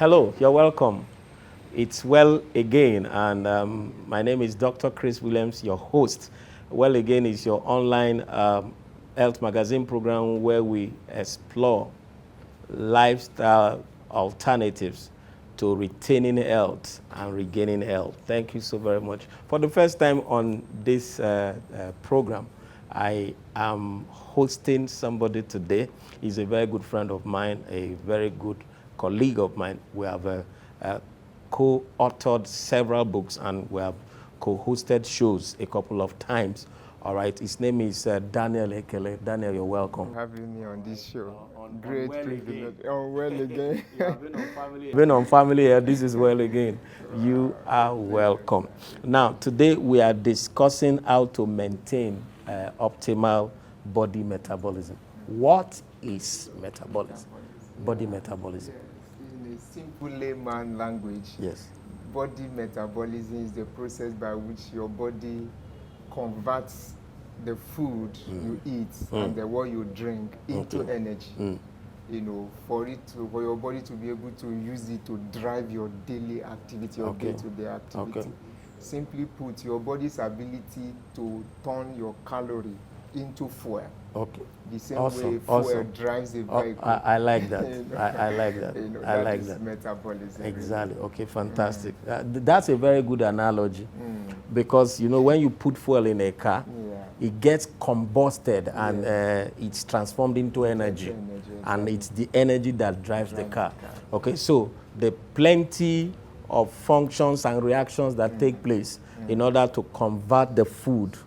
Hello, you're welcome. It's Well Again, and my name is Dr. Chris Williams, your host. Well Again is your online health magazine program where we explore lifestyle alternatives to retaining health and regaining health. Thank you so very much. For the first time on this program, I am hosting somebody today. He's a very good friend of mine, a very good colleague of mine. We have co-authored several books and we have co-hosted shows a couple of times. All right, his name is Daniel Ekele. Daniel, you're welcome. Having me on this show. Great privilege. On Well Again. Been on family here, this is Well Again. You are welcome. Now, today we are discussing how to maintain optimal body metabolism. What is metabolism? Body metabolism. In a simple layman language, Yes. body metabolism is the process by which your body converts the food you eat and the what you drink into energy. You know, for your body to be able to use it to drive your daily activity or day-to-day activity. Okay. Simply put, your body's ability to turn your calorie into fuel. Okay. The same Awesome. way fuel Awesome. drives a Oh, vehicle. I like that. You know, I like that. you know, I that like is that. metabolism. Exactly. Okay, fantastic. That's a very good analogy because, you know, when you put fuel in a car, it gets combusted and it's transformed into energy. And it's the energy that drives the car. Okay, so the plenty of functions and reactions that take place in order to convert the food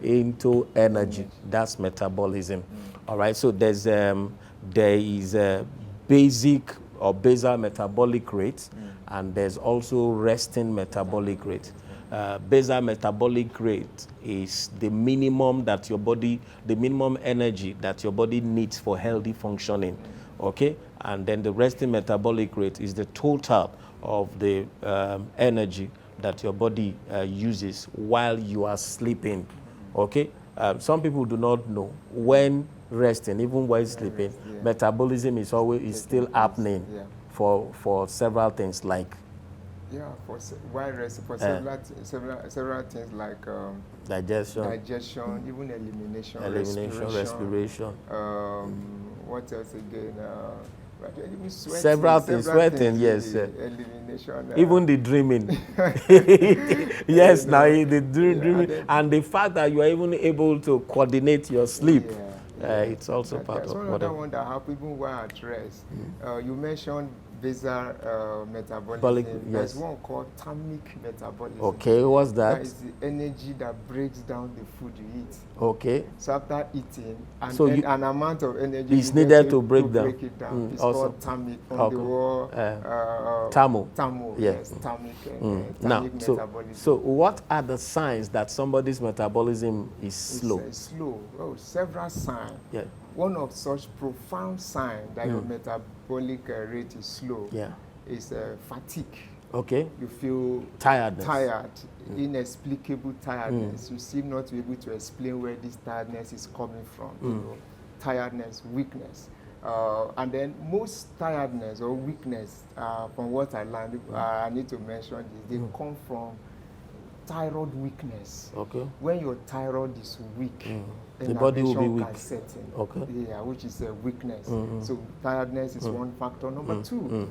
into energy. That's metabolism. All right, so there is a basic or basal metabolic rate, and there's also resting metabolic rate. Basal metabolic rate is the minimum that your body, the minimum energy that your body needs for healthy functioning. Okay, and then the resting metabolic rate is the total of the energy that your body uses while you are sleeping. Okay, some people do not know when resting, even while sleeping, metabolism is still happening for several things like while resting for several things like digestion, even elimination, respiration. What else again? Several things, sweating, yes. Elimination. Even the dreaming. Yes, now the dreaming. And the fact that you are even able to coordinate your sleep. It's also part of what I want to happen even while at rest. You mentioned basal metabolism. There's one called thermic metabolism. Okay, what's that? That is the energy that breaks down the food you eat. Okay. So after eating, an amount of energy is needed to break it down. It's also called thermic from the word thermo. Yes, thermic. Now, metabolism. So what are the signs that somebody's metabolism is slow? It's slow. Several signs. Yeah. One of such profound signs that your metabolic rate is slow is fatigue. Okay. You feel tired, inexplicable tiredness. You seem not to be able to explain where this tiredness is coming from. You know, tiredness, weakness. And then most tiredness or weakness, from what I learned, I need to mention this, they come from thyroid weakness. Okay. When your thyroid is weak, the body will be weak. Okay. Yeah, which is a weakness. So tiredness is one factor. Number two,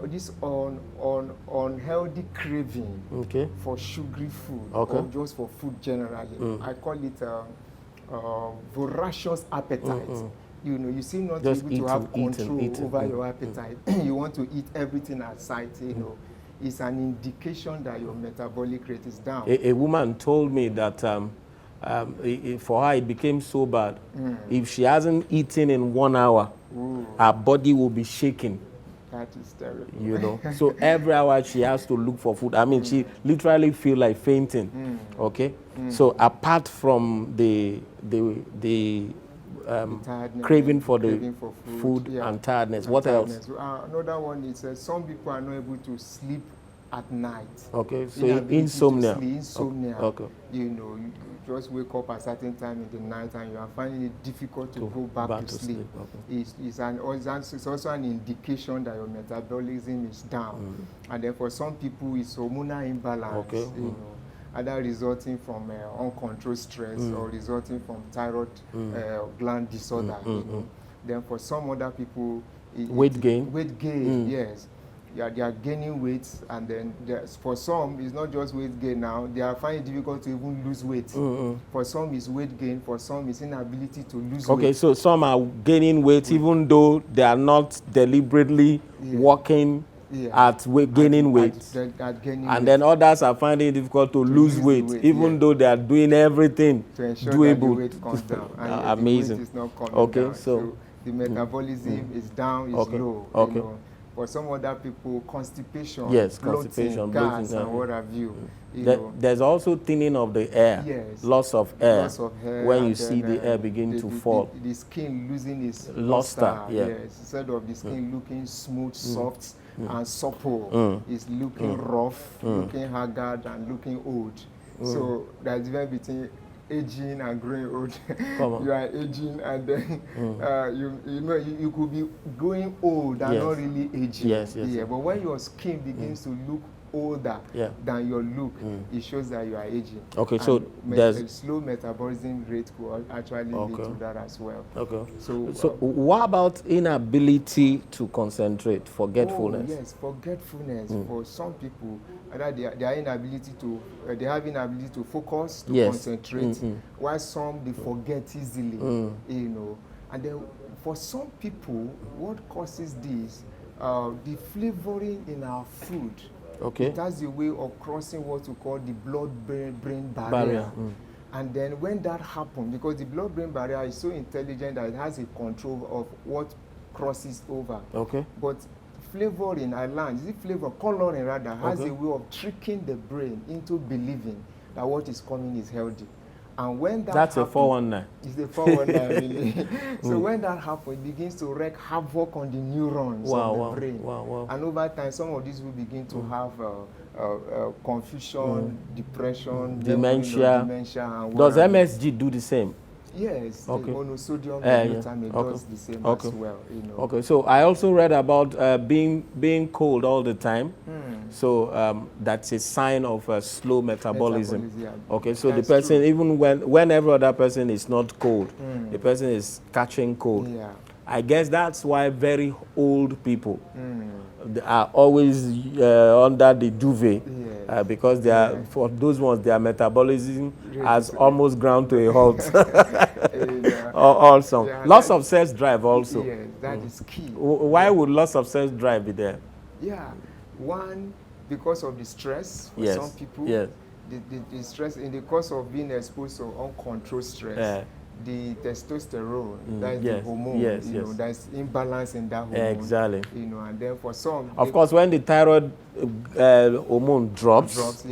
this unhealthy craving for sugary food or just for food generally. I call it voracious appetite. You know, you seem not just able to have control over your appetite. You want to eat everything at sight, you know. It's an indication that your metabolic rate is down. A woman told me that for her it became so bad. If she hasn't eaten in 1 hour, her body will be shaking. That is terrible. You know, so every hour she has to look for food. I mean, she literally feel like fainting. Okay, so apart from the craving for food and tiredness. What else? Another one is some people are not able to sleep at night. Okay, so Inability to insomnia. sleep, insomnia. Okay. You know, you just wake up at a certain time in the night and you are finding it difficult to go back to sleep. Okay. It's also an indication that your metabolism is down. And then for some people, it's hormonal imbalance. Okay. You know, either resulting from uncontrolled stress or resulting from thyroid gland disorder. You know. Then for some other people, weight gain. Weight gain, yes. They are gaining weight, and then for some, it's not just weight gain now. They are finding it difficult to even lose weight. For some, it's weight gain. For some, it's inability to lose weight. Okay, so some are gaining weight even though they are not deliberately working at gaining weight. And then others are finding it difficult to lose weight, even though they are doing everything to ensure doable. that the weight comes down. And amazing. The weight is not coming okay, down. So the metabolism is down, is low. Okay. You know. For some other people, constipation, constipation, gas, and what have you. There's also thinning of the air, loss of air, when you see the air begin to fall. The skin losing its luster, instead of the skin looking smooth, soft, and supple, it's looking rough, looking haggard, and looking old. So there's a difference between aging and growing old. You are aging, and then you could be growing old and not really aging. But when your skin begins to look older than your look, it shows that you are aging. Okay, and so there's a slow metabolism rate could actually lead to that as well. Okay. So what about inability to concentrate, forgetfulness? Oh, yes, forgetfulness. For some people, they have inability to focus, to concentrate, while some they forget easily. You know, and then for some people, what causes this? The flavoring in our food. Okay. It has a way of crossing what we call the blood-brain barrier. And then when that happens, because the blood-brain barrier is so intelligent that it has a control of what crosses over. Okay. But flavoring, coloring rather, has a way of tricking the brain into believing that what is coming is healthy. And when that's a 419. It's a 419, really. So when that happens, it begins to wreak havoc on the neurons of the brain. And over time, some of these will begin to have confusion, depression, dementia. And does MSG do the same? Yes, the monosodium glutamate does the same as well. You know. Okay, so I also read about being cold all the time. So that's a sign of a slow metabolism. Okay, so that's the person, even when every other person is not cold, the person is catching cold. I guess that's why very old people are always under the duvet because they are, for those ones, their metabolism has almost ground to a halt. Also, loss of sex drive also. Yes, that is key. Why would loss of sex drive be there? Yeah, one, because of the stress for some people. The stress in the course of being exposed to uncontrolled stress. The testosterone, that's the hormone, you know, that's imbalance in that hormone. Exactly. You know, and then for some, of course, when the thyroid hormone drops,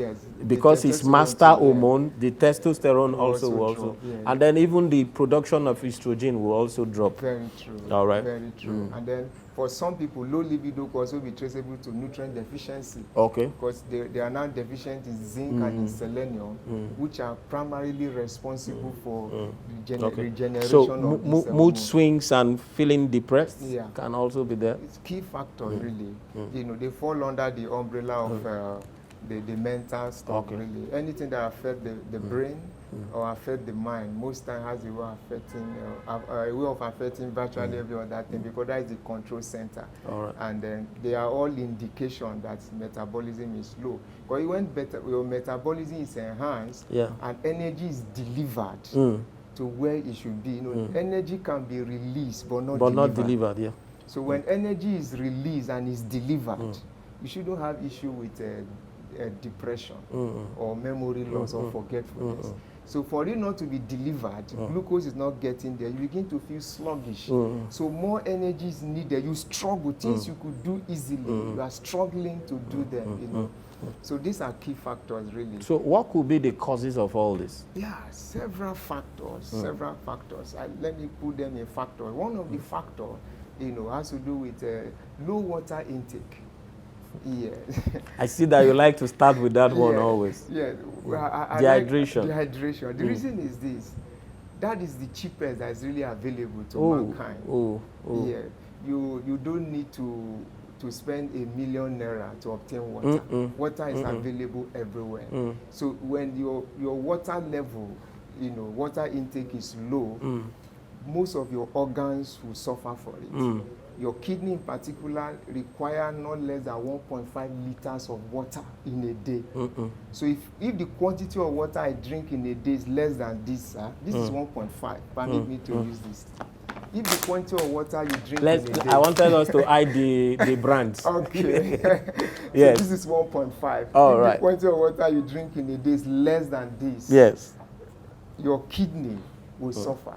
because it's master hormone, the testosterone also. And then even the production of estrogen will also drop. Very true. All right. Very true. And then for some people, low libido could also be traceable to nutrient deficiency. Okay. Because they are now deficient in zinc and in selenium, which are primarily responsible for regeneration so of mood swings and feeling depressed can also be there. It's key factors, really. You know, they fall under the umbrella of the mental stuff, really. Anything that affects the brain or affect the mind, most time has a way of affecting virtually every other thing, because that is the control center. And then they are all indication that metabolism is low. Because when your metabolism is enhanced and energy is delivered to where it should be, you know, energy can be released but not delivered. So when energy is released and is delivered, you shouldn't have issue with depression or memory loss or forgetfulness. So for it not to be delivered, glucose is not getting there, you begin to feel sluggish. So more energy is needed. You struggle, things you could do easily, you are struggling to do them. You know? So these are key factors, really. So what could be the causes of all this? Yeah, several factors. Let me put them in factors. One of the factors, you know, has to do with low water intake. Yeah. I see that you like to start with that one always. Yeah. Well, Dehydration. Dehydration. The reason is this. That is the cheapest that is really available to mankind. Yeah. You don't need to spend =1 million naira to obtain water. Water is available everywhere. So when your water level, water intake is low, most of your organs will suffer for it. Your kidney in particular require not less than 1.5 liters of water in a day. So if the quantity of water I drink in a day is less than this, this is 1.5. Permit me to use this. If the quantity of water you drink in a day... I wanted us to hide the brands. Okay. Yes. So this is 1.5. All if right. the quantity of water you drink in a day is less than this, yes, your kidney will suffer.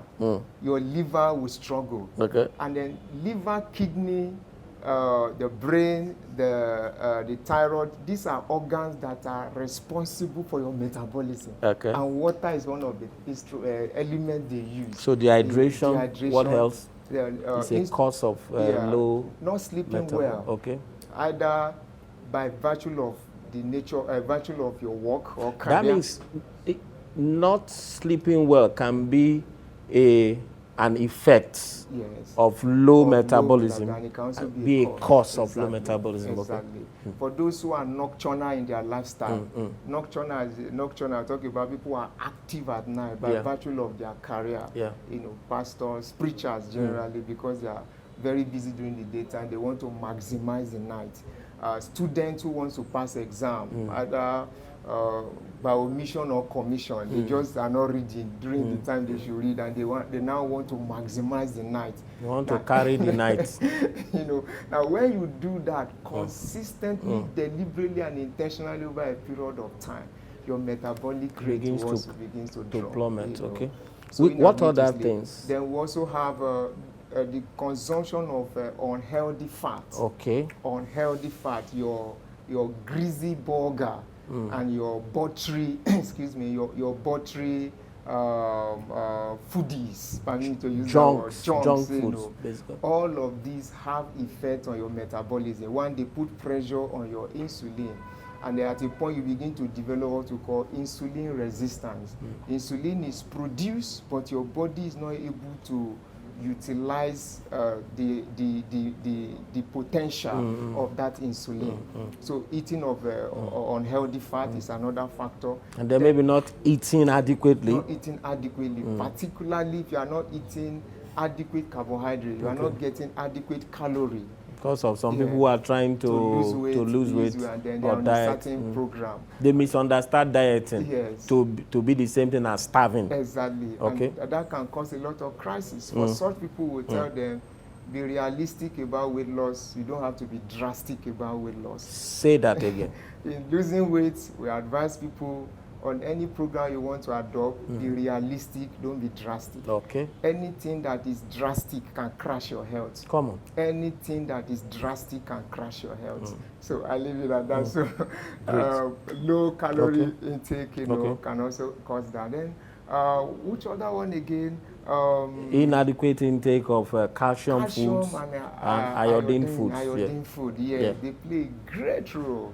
Your liver will struggle. Okay. And then liver, kidney, the brain, the thyroid, these are organs that are responsible for your metabolism. Okay. And water is one of the elements they use. So dehydration, what else? It's a cause of low... Not sleeping well. Okay. Either by virtue of the nature, virtue of your work or career. That means not sleeping well can be an effect of low metabolism, and it can also be a cause of low metabolism. Exactly. For those who are nocturnal in their lifestyle, nocturnal, talking about people who are active at night by virtue of their career, pastors, preachers generally, because they are very busy during the daytime, they want to maximize the night. Students who want to pass exam, either by omission or commission, they just are not reading during the time they should read, and they now want to maximize the night. They want to carry the night. Now when you do that consistently, deliberately, and intentionally over a period of time, your metabolic rate begins to drop. Plummet. Okay. So what other things? Then we also have the consumption of unhealthy fat. Okay. Unhealthy fat, your greasy burger and your buttery, excuse me, your buttery foodies, permit me to use junk foods, basically. All of these have effect on your metabolism. One, they put pressure on your insulin, and then at a point you begin to develop what we call insulin resistance. Insulin is produced, but your body is not able to utilize the potential of that insulin. So eating of unhealthy fat is another factor. And then maybe not eating adequately. Not eating adequately, particularly if you are not eating adequate carbohydrate, you are not getting adequate calorie. Because of some people who are trying to lose weight and then they or are on diet. a certain program. They misunderstand dieting to be the same thing as starving. Exactly. Okay. And that can cause a lot of crisis. For such people, we tell them, be realistic about weight loss. You don't have to be drastic about weight loss. Say that again. In losing weight, we advise people on any program you want to adopt, be realistic, don't be drastic. Okay. Anything that is drastic can crash your health. Come on. Anything that is drastic can crash your health. So I leave it at that. So low calorie intake, can also cause that. Then which other one again? Inadequate intake of calcium foods and iodine foods. Iodine food, they play a great role.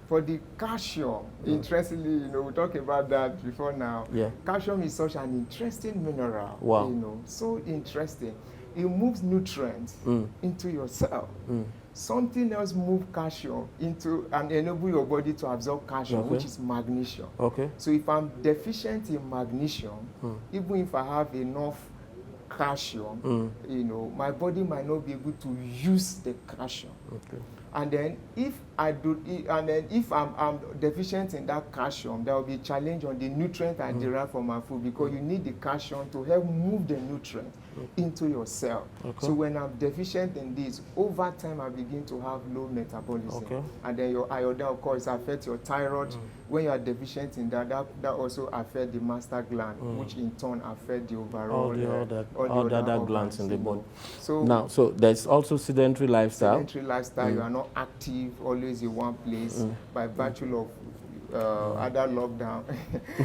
For the calcium, interestingly, we talked about that before now. Calcium is such an interesting mineral. Wow. So interesting. It moves nutrients into your cell. Something else moves calcium into and enable your body to absorb calcium, which is magnesium. So if I'm deficient in magnesium, even if I have enough calcium, my body might not be able to use the calcium. And then if I'm deficient in that calcium, there will be a challenge on the nutrient I derive from my food, because you need the calcium to help move the nutrient into your cell. So when I'm deficient in this, over time I begin to have low metabolism. And then your iodine, of course, affects your thyroid. When you are deficient in that also affects the master gland, which in turn affects the overall all the other glands in the body. So there's also sedentary lifestyle. Sedentary lifestyle, you are not active, always in one place, by virtue of either lockdown,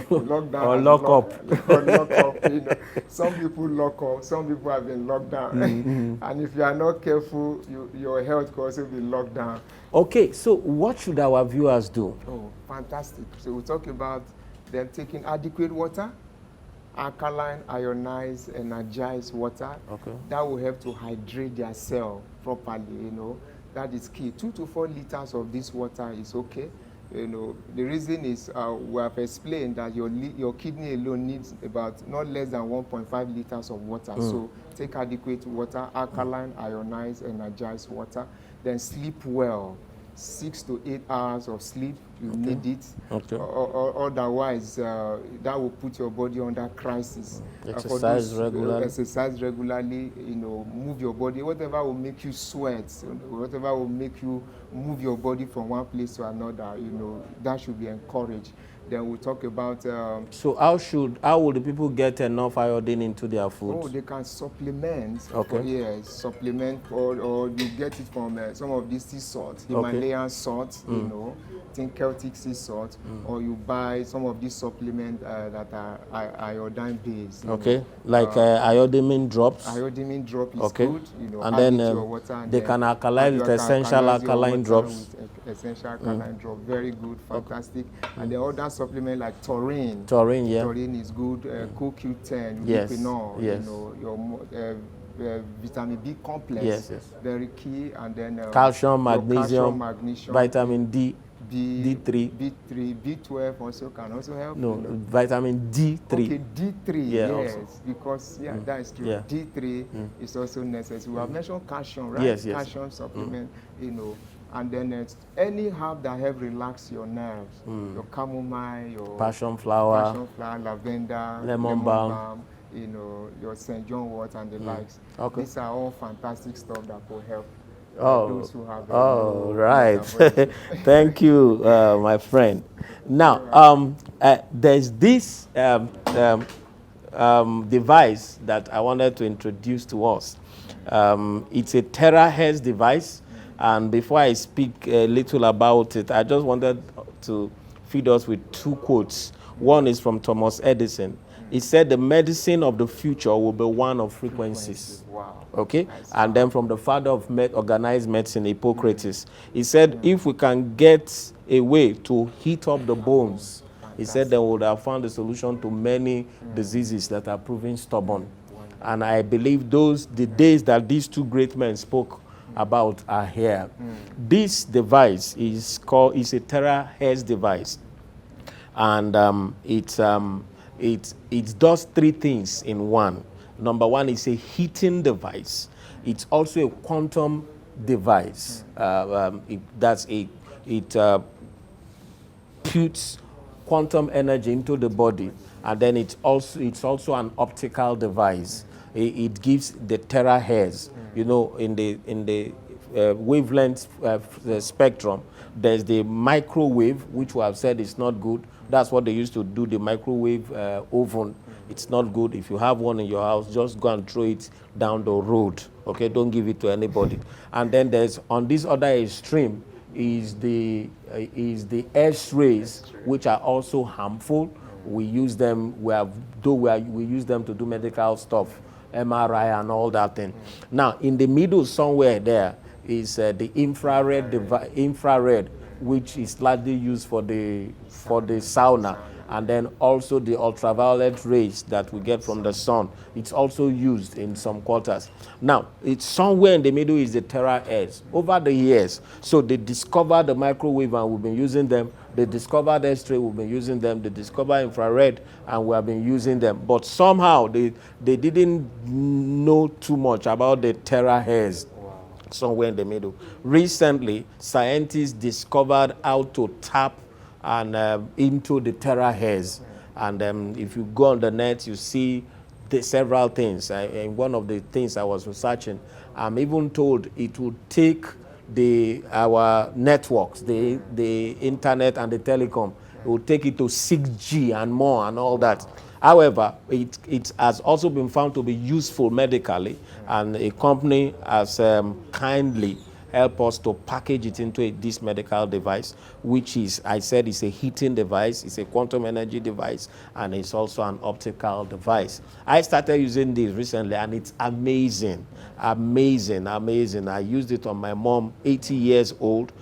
lockdown Or and lock up. or lock up. You know, some people lock up, some people have been locked down, and if you are not careful, your health could also be locked down. Okay, so what should our viewers do? Oh, fantastic! So we talk about them taking adequate water, alkaline, ionized, energized water. Okay. That will help to hydrate their cell properly. You know, that is key. 2 to 4 liters of this water is okay. You know, the reason is we have explained that your kidney alone needs about not less than 1.5 liters of water. So take adequate water, alkaline, ionized, energized water. Then sleep well. 6 to 8 hours of sleep, you need it. Okay. Otherwise, that will put your body under crisis. Exercise regularly. Exercise regularly, you know, move your body. Whatever will make you sweat, whatever will make you move your body from one place to another, you know, that should be encouraged. Then we'll talk about... so how will the people get enough iodine into their food? Oh, they can supplement. Okay. Yes, supplement, or you get it from some of these sea salts, Himalayan salts, you know, think Celtic sea salt, or you buy some of these supplements that are iodine based. Okay, like iodine drops. Iodine drop is okay. good, you know, and add then it to your water, and they can alkalize with essential alkaline drops. Essential alkaline drop, very good, fantastic. And the other supplement like taurine. Taurine, yeah. Taurine is good. CoQ10, yes, retinol, yes. you know, your vitamin B complex, yes, yes. very key. And then calcium, magnesium, vitamin D. D3. B3, B12 also can also help. No, you know. vitamin D3. Okay, D3, yeah, yes, also. because that is true. Yeah. D3 is also necessary. We have mentioned calcium, right? Yes, yes. Calcium supplement, you know. And then any herb that help relax your nerves, your chamomile, your passion flower, lavender, lemon balm, you know, your St. John wort and the likes. Okay. These are all fantastic stuff that will help those who have. Right. Thank you, my friend. Now, there's this device that I wanted to introduce to us. It's a terahertz device. And before I speak a little about it, I just wanted to feed us with 2 quotes. One is from Thomas Edison. He said the medicine of the future will be one of frequencies. Wow. Okay? Nice. And then from the father of organized medicine, Hippocrates, he said if we can get a way to heat up the bones, he said they would have found a solution to many diseases that are proving stubborn. And I believe the days that these 2 great men spoke about are here. This device is a terahertz device, and it does 3 things in one. Number 1 is a heating device. It's also a quantum device. It puts quantum energy into the body, and then it's also an optical device. It gives the terahertz. You know, in the wavelength spectrum, there's the microwave, which we have said is not good. That's what they used to do, the microwave oven. It's not good. If you have one in your house, just go and throw it down the road. Okay, don't give it to anybody. And then there's, on this other extreme, is the X-rays, which are also harmful. We use them. We use them to do medical stuff, MRI and all that thing. Now, in the middle somewhere there is the infrared, which is largely used for the sauna, and then also the ultraviolet rays that we get from the sun. It's also used in some quarters. Now, it's somewhere in the middle is the terahertz. Over the years, so they discovered the microwave and we've been using them. They discovered X-ray, we've been using them. They discovered infrared and we have been using them. But somehow they didn't know too much about the terahertz. Somewhere in the middle. Recently, scientists discovered how to tap and into the terahertz. And if you go on the net, you see several things. And one of the things I was researching, I'm even told it would take our networks, the internet and the telecom, it will take it to 6G and more and all that. However, it has also been found to be useful medically, and a company has kindly help us to package it into this medical device, which is, I said, it's a heating device, it's a quantum energy device, and it's also an optical device. I started using this recently, and it's amazing, amazing, amazing. I used it on my mom, 80 years old.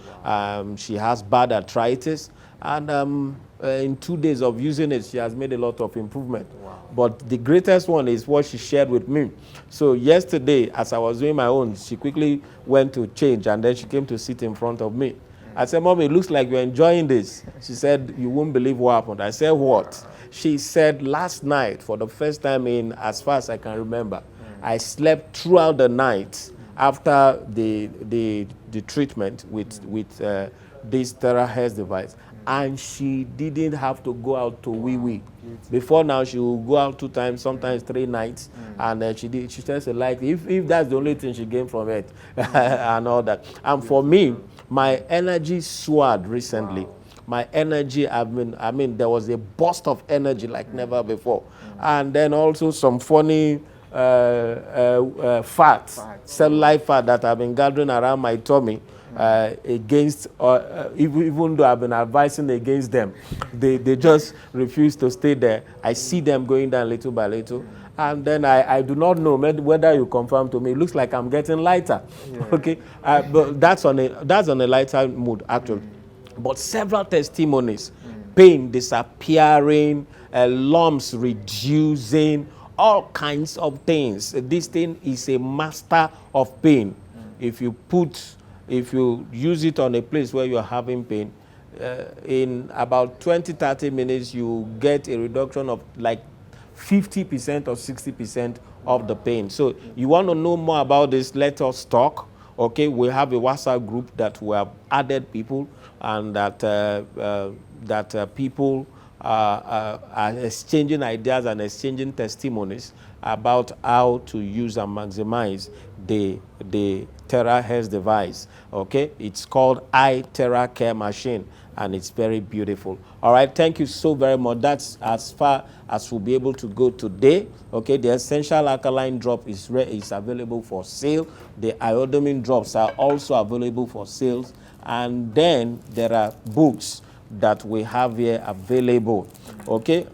She has bad arthritis, and in 2 days of using it, she has made a lot of improvement. Wow. But the greatest one is what she shared with me. So yesterday, as I was doing my own, she quickly went to change, and then she came to sit in front of me. I said, Mom, it looks like you're enjoying this. She said, you won't believe what happened. I said, what? She said, last night, for the first time in as far as I can remember, I slept throughout the night after the treatment with this terahertz device. And she didn't have to go out to wee-wee. Before now, she will go out 2 times, sometimes 3 nights, and she tells her life, if that's the only thing she gained from it, and all that. And for me, my energy soared recently. Wow. My energy, there was a burst of energy like never before. And then also some funny fat, cellulite fat that have been gathering around my tummy. Against, even though I've been advising against them, they just refuse to stay there. I see them going down little by little, and then I do not know whether you confirm to me. It looks like I'm getting lighter. Yeah. Okay, but that's on a lighter mood actually. But several testimonies, pain disappearing, lumps reducing, all kinds of things. This thing is a master of pain. If you use it on a place where you're having pain, in about 20-30 minutes, you get a reduction of like 50% or 60% of the pain. So you want to know more about this, let us talk. Okay, we have a WhatsApp group that we have added people, and that people are exchanging ideas and exchanging testimonies about how to use and maximize the terahertz device. Okay, it's called iTera Care Machine, and it's very beautiful. All right, thank you so very much. That's as far as we'll be able to go today. Okay, the essential alkaline drop is available for sale. The iodamine drops are also available for sales, and then there are books that we have here available. Okay,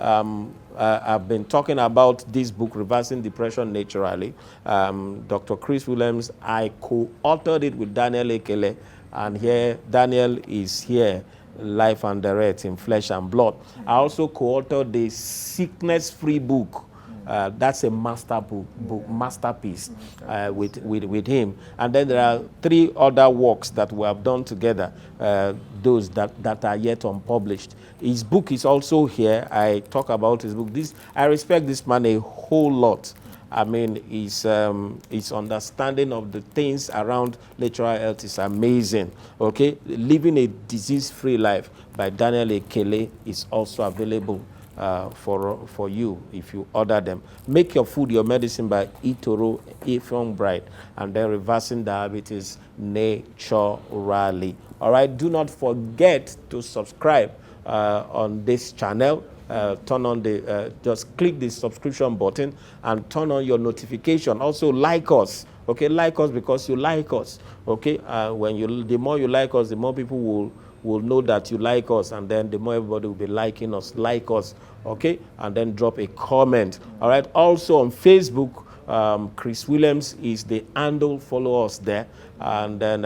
I've been talking about this book, Reversing Depression Naturally. Dr. Chris Williams, I co-authored it with Daniel Ekele, and here Daniel is here, live and direct in flesh and blood. I also co-authored the Sickness-Free book. That's a masterpiece with him. And then there are 3 other works that we have done together, those that are yet unpublished. His book is also here. I talk about his book. I respect this man a whole lot. I mean, his understanding of the things around natural health is amazing. Okay, Living a Disease-Free Life by Daniel Ekele is also available for you if you order them. Make Your Food Your Medicine by Itoro Efong Bright, and then Reversing Diabetes Naturally. All right, do not forget to subscribe on this channel. Turn on just click the subscription button and turn on your notification. Also like us. Okay, like us because you like us. Okay, the more you like us, the more people will know that you like us, and then the more everybody will be liking us. Like us, okay, and then drop a comment. All right. Also on Facebook, Chris Williams is the handle. Follow us there, and then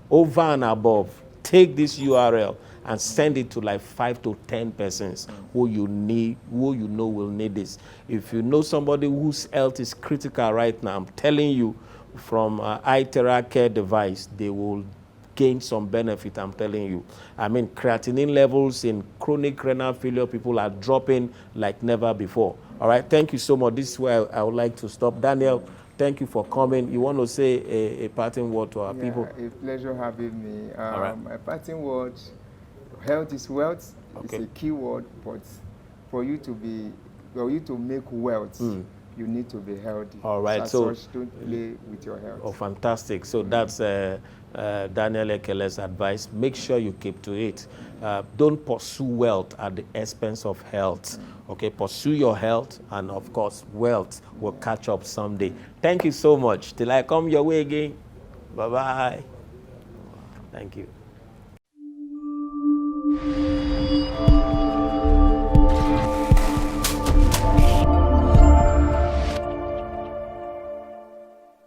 over and above, take this URL and send it to like 5 to 10 persons who you know will need this. If you know somebody whose health is critical right now, I'm telling you, from iTera Care device, they will gain some benefit, I'm telling you. I mean, creatinine levels in chronic renal failure people are dropping like never before. All right, thank you so much. This is where I would like to stop. Daniel, thank you for coming. You want to say a parting word to our people? A pleasure having me. All right. A parting word, health is wealth. Okay. It's a key word, but for you to make wealth, you need to be healthy. All right. So don't play with your health. Oh, fantastic. So that's Daniel Ekele's advice. Make sure you keep to it. Don't pursue wealth at the expense of health. Okay, pursue your health, and of course, wealth will catch up someday. Thank you so much. Till I come your way again. Bye-bye. Thank you.